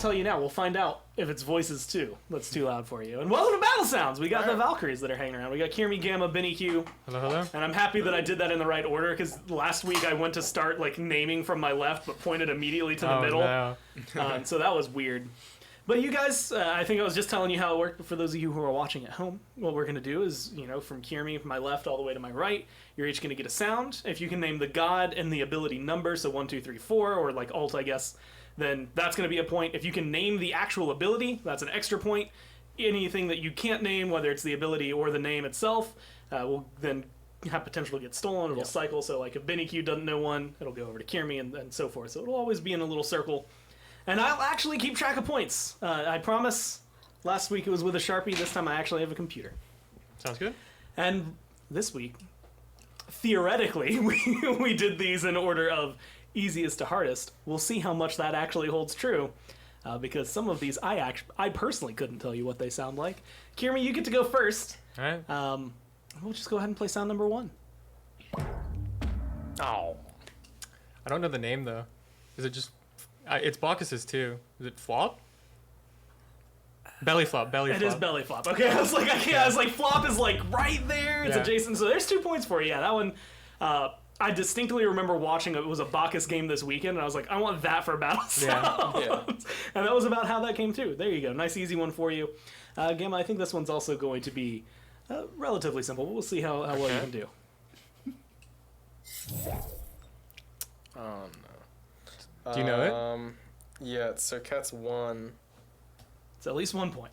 tell you now. We'll find out if it's voices too. That's too loud for you. And welcome to Battlesounds. We got the Valkyries that are hanging around. We got Kyrmi, Gamma, BennyQ. Hello, hello. And I'm happy that I did that in the right order because last week I went to start like naming from my left, but pointed immediately to the middle. No. So that was weird. But you guys, I think I was just telling you how it worked. But for those of you who are watching at home, what we're going to do is, from Kyrmi, from my left all the way to my right, you're each going to get a sound. If you can name the god and the ability number, so 1, 2, 3, 4, or like alt, I guess, then that's going to be a point. If you can name the actual ability, that's an extra point. Anything that you can't name, whether it's the ability or the name itself, will then have potential to get stolen. It'll cycle. So like if BennyQ doesn't know one, it'll go over to Kyrmi and so forth. So it'll always be in a little circle. And I'll actually keep track of points. I promise. Last week it was with a Sharpie. This time I actually have a computer. Sounds good. And this week, theoretically, we did these in order of easiest to hardest. We'll see how much that actually holds true. Because some of these I personally couldn't tell you what they sound like. Kyrmi, you get to go first. All right. We'll just go ahead and play sound number 1. Oh. I don't know the name, though. Is it just... it's Bacchus's, too. Is it Flop? Belly Flop. It is belly flop. Okay, I was like, I was like, flop is like right there. It's adjacent. So there's 2 points for you. Yeah, that one... I distinctly remember watching it was a Bacchus game this weekend, and I was like, I want that for Battlesounds. Yeah. And that was about how that came too. There you go. Nice, easy one for you. Gamma, I think this one's also going to be relatively simple, but we'll see how well you can do. Oh, no. Do you know it? Yeah, it's Circuit's 1. It's at least 1 point.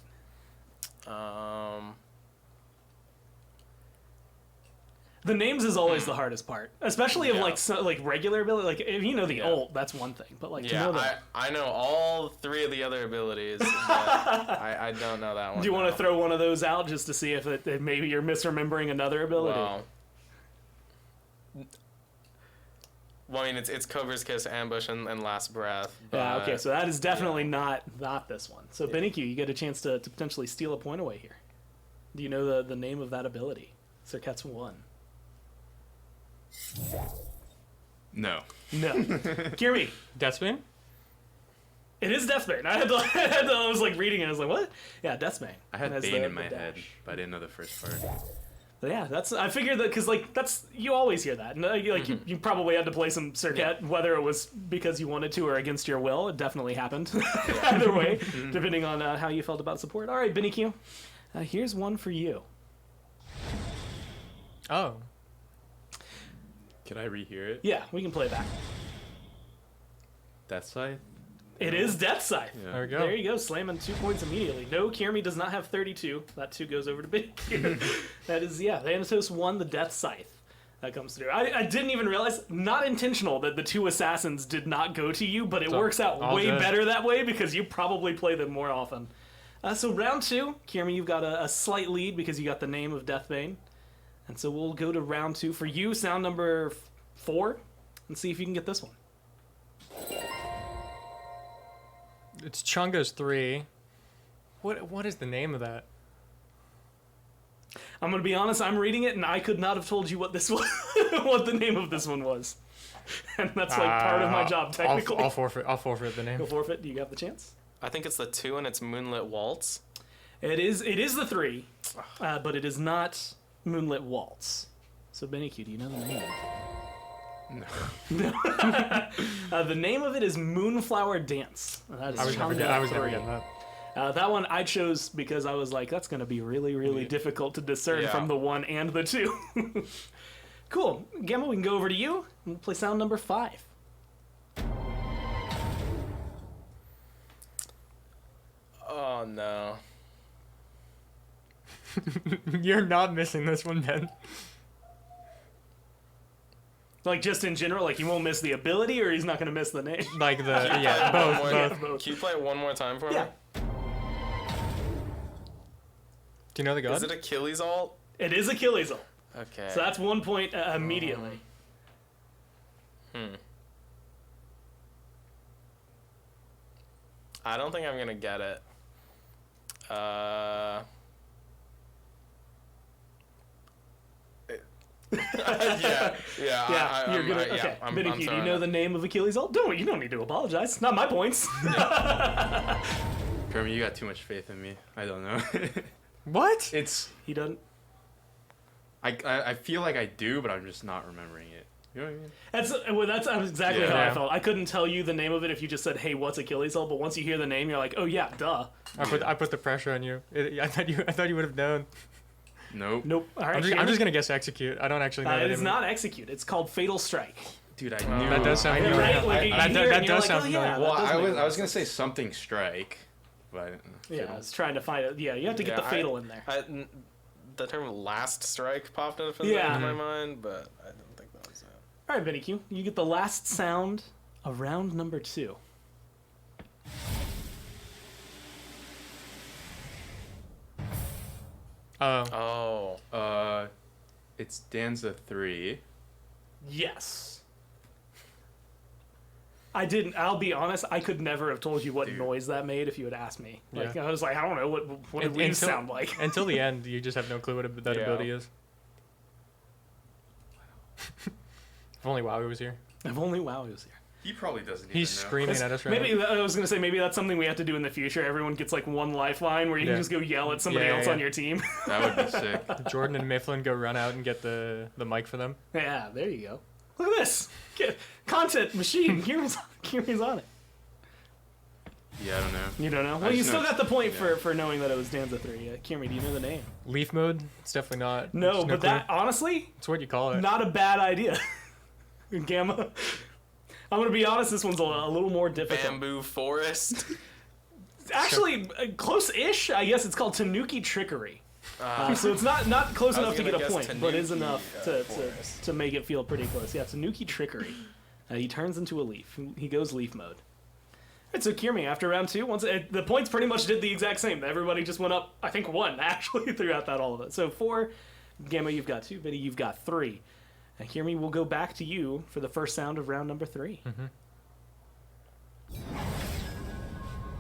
The names is always the hardest part, especially of like regular ability. Like if you know the ult, that's one thing. But like to know I know all 3 of the other abilities. But I don't know that one. Do you want to throw one of those out just to see if maybe you're misremembering another ability? Well, I mean, it's Cobra's Kiss, Ambush, and Last Breath. But, yeah, okay, so that is definitely not this one. So BennyQ, you get a chance to potentially steal a point away here. Do you know the name of that ability? Circuit's 1. No. Kyrmi. Deathbane? It is Deathbane. I was like reading it. I was like, what? Yeah, Deathbane. I had Bane in my head, but I didn't know the first part. But yeah, I figured that because like you always hear that. And, you probably had to play some Circuit, whether it was because you wanted to or against your will. It definitely happened. Either way, depending on how you felt about support. All right, BennyQ. Here's one for you. Oh. Can I rehear it? Yeah, we can play it back. Death Scythe? It is Death Scythe. Yeah. There we go. There you go, slamming 2 points immediately. No, Kyrmi does not have 32. That 2 goes over to BennyQ. That is, Thanatos won the Death Scythe. That comes through. I didn't even realize, not intentional, that the 2 assassins did not go to you, but it works out way better that way because you probably play them more often. So round 2, Kyrmi, you've got a slight lead because you got the name of Deathbane. And so we'll go to round 2 for you, sound number 4, and see if you can get this one. It's Chunga's 3. What is the name of that? I'm going to be honest, I'm reading it, and I could not have told you what this was, what the name of this one was. And that's like part of my job, technically. I'll forfeit the name. You'll forfeit? Do you have the chance? I think it's the 2, and it's Moonlit Waltz. It is the 3, but it is not Moonlit Waltz. So BennyQ, do you know the name? No. The name of it is Moonflower Dance. That is I was never getting that. That one I chose because I was like, that's going to be really, really difficult to discern from the 1 and the 2. Cool. Gamma, we can go over to you and play sound number 5. Oh, no. You're not missing this one, Ben. Like, just in general, like, he won't miss the ability, or he's not going to miss the name? Like both. Can you play it one more time for me? Yeah. Do you know the god? Is it Achilles ult? It is Achilles ult. Okay. So that's 1 point immediately. I don't think I'm going to get it. Yeah, you're gonna. Okay, BennyQ, do you know the name of Achilles' ult? You don't need to apologize. Not my points. Kyrmi, you got too much faith in me. I don't know. What? He doesn't. I feel like I do, but I'm just not remembering it. You know what I mean? That's exactly how I felt. I couldn't tell you the name of it if you just said, "Hey, what's Achilles' ult?" But once you hear the name, you're like, "Oh yeah, duh." I put the pressure on you. I thought you would have known. Nope. All right, I'm just gonna guess execute. I don't actually know. It is not execute. It's called Fatal Strike. Dude, I knew. That does sound familiar. Right? Like, That does sound familiar. Well, I was gonna say something strike, but I was trying to find it. Yeah, you have to get the fatal in there. The term "last strike" popped up in my mind, but I don't think that was it. All right, BennyQ, you get the last sound of round number 2. it's Danza 3. Yes. I didn't. I'll be honest. I could never have told you what noise that made if you had asked me. Like I was like, I don't know what did leaves sound like. Until the end, you just have no clue what that ability is. If only Wowie was here. If only Wowie was here. He probably doesn't. He's screaming at us right maybe now. I was gonna say maybe that's something we have to do in the future. Everyone gets like one lifeline where you can just go yell at somebody else on your team. That would be sick. Jordan and Mifflin go run out and get the mic for them. Yeah, there you go. Look at this content machine. Kyrmi's on it. Yeah, I don't know. You don't know? Well, you still got the point for knowing that it was Danza 3. Kyrmi, do you know the name? Leaf mode? It's definitely not. No, but that honestly, it's what you call it. Not a bad idea. Gamma. I'm gonna be honest. This one's a little more difficult. Bamboo forest. Actually, close-ish. I guess it's called Tanuki Trickery. So it's not close enough to get a point, but is enough to make it feel pretty close. Yeah, Tanuki Trickery. He turns into a leaf. He goes leaf mode. All right, so Kyrmi, after round 2, the points pretty much did the exact same. Everybody just went up, I think, 1, actually, throughout all of it. So 4, Gamma, you've got 2, Benny, you've got 3. And Kyrmi, will go back to you for the first sound of round number 3. Mm-hmm.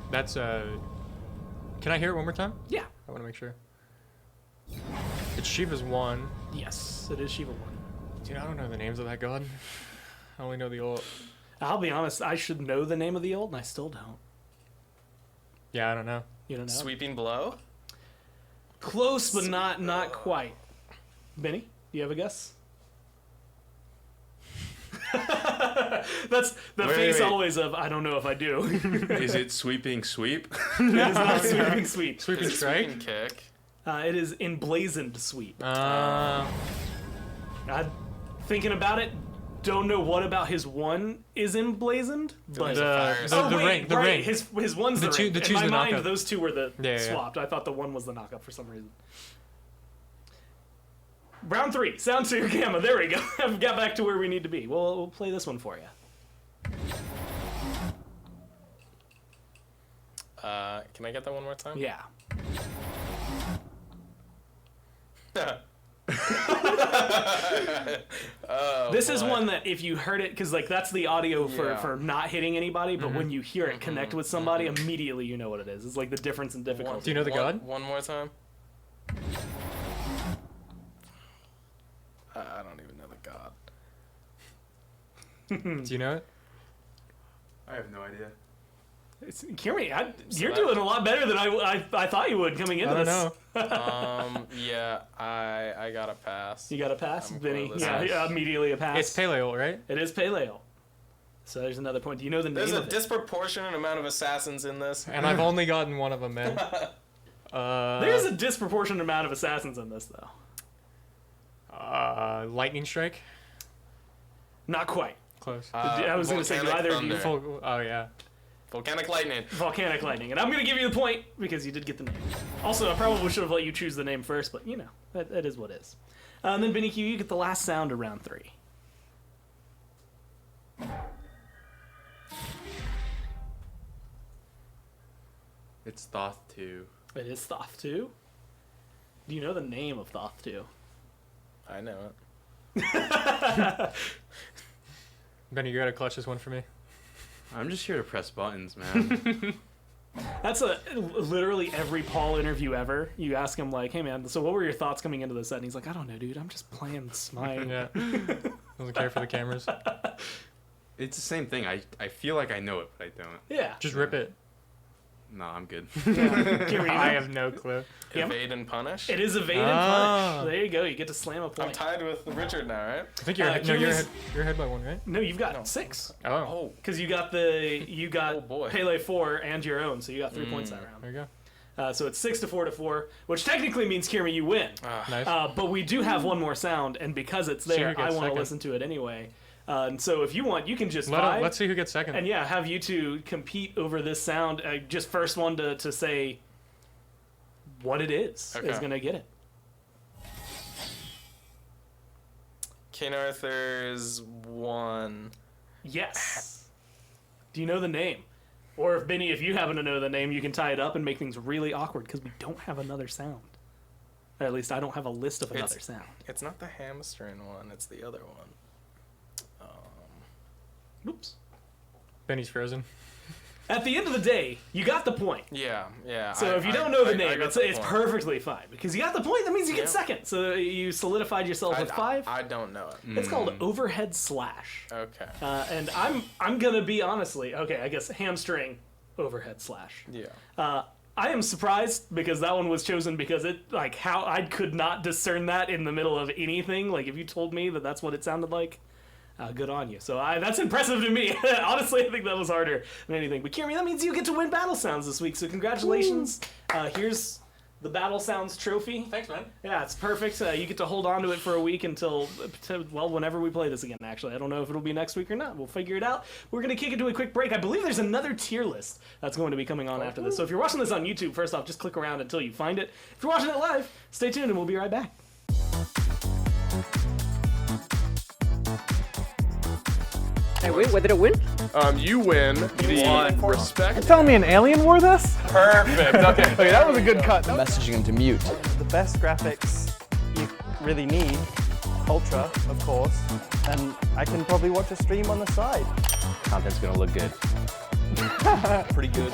That's, can I hear it one more time? Yeah. I want to make sure. It's Shiva's 1. Yes, it is Shiva 1. Dude, I don't know the names of that god. I only know the ult. I'll be honest, I should know the name of the ult, and I still don't. Yeah, I don't know. You don't know? Sweeping blow? Close, but not quite. Benny, do you have a guess? That's the face always of, I don't know if I do. Is it sweeping sweep? It is not sweeping sweep. Sweeping strike? Sweeping kick? It is emblazoned sweep. Thinking about it, don't know what about his 1 is emblazoned, but the ring. His 1's the ring. The In my mind, knockup. those 2 were the swapped. Yeah. I thought the 1 was the knockup for some reason. Round 3, sound to your Gamma. There we go. I've got back to where we need to be. We'll play this one for you. Can I get that one more time? Yeah. This is one that if you heard it, because like that's the audio for not hitting anybody, but when you hear it connect with somebody, immediately you know what it is. It's like the difference in difficulty. Do you know the god? One more time. I don't even know the god. Do you know it? I have no idea. Kyrmi, you're doing a lot better than I thought you would coming into this. I don't know. Yeah, I got a pass. You got a pass, Benny? Yeah, immediately a pass. It's Paleo, right? It is Paleo. So there's another point. Do you know the name of it? There's a disproportionate amount of assassins in this. And I've only gotten one of them, man. There's a disproportionate amount of assassins in this, though. Lightning strike? Not quite. Close. I was going to say, do either of you... Oh, yeah. Volcanic lightning. Volcanic lightning. And I'm going to give you the point because you did get the name. Also, I probably should have let you choose the name first, but, you know, that is what is. And then, BennyQ, you get the last sound of round 3. It's Thoth 2. It is Thoth 2. Do you know the name of Thoth 2? I know it. Benny, you gotta clutch this one for me. I'm just here to press buttons, man. That's literally every Paul interview ever. You ask him like, "Hey man, so what were your thoughts coming into the set?" And he's like, "I don't know, dude. I'm just playing Smite." Yeah. Doesn't care for the cameras. It's the same thing. I feel like I know it, but I don't. Yeah. Just rip it. No, I'm good. Kyrmi, I have no clue. Evade and punish. It is evade and punish. There you go. You get to slam a point. I'm tied with Richard now, right? I think you're you're ahead by one, right? No, you've got 6. Oh. Because you got Oh, boy. Pele 4 and your own, so you got 3 points that round. There you go. So it's 6 to 4 to 4, which technically means Kyrmi you win. Nice. But we do have one more sound, and because it's See there, who I gets want to second. listen to it anyway. And so if you want, you can just Let's see who gets second. and yeah, have you two compete over this sound. Just first one to say what it is Okay. going to get it. King Arthur's 1. Yes. Do you know the name? Or if Benny, if you happen to know the name, you can tie it up and make things really awkward because we don't have another sound. Or at least I don't have a list of another sound. It's not the hamstring one. It's the other one. Oops. Benny's frozen. At the end of the day, you got the point. Yeah. So if you don't know the I name, got it's the it's point. perfectly fine because you got the point. That means you get Yeah. second. So you solidified yourself with 5. I don't know it. It's called overhead slash. Okay. And I'm gonna be honestly okay. I guess hamstring overhead slash. Yeah. I am surprised because that one was chosen because it like how I could not discern that in the middle of anything. Like if you told me that that's what it sounded like. Good on you. So that's impressive to me. Honestly, I think that was harder than anything. But Kyrmi, that means you get to win Battlesounds this week. So congratulations. Here's the Battlesounds trophy. Thanks, man. Yeah, it's perfect. You get to hold on to it for a week until, whenever we play this again, actually. I don't know if it'll be next week or not. We'll figure it out. We're going to kick it to a quick break. I believe there's another tier list that's going to be coming on after this. So if you're watching this on YouTube, first off, just click around until you find it. If you're watching it live, stay tuned and we'll be right back. Hey, wait, what did it win? You win the respect. Telling me an alien wore this? Perfect. Okay. Okay, that was a good cut. Messaging him to mute. The best graphics you really need, Ultra, of course, and I can probably watch a stream on the side. Content's gonna look good. Pretty good.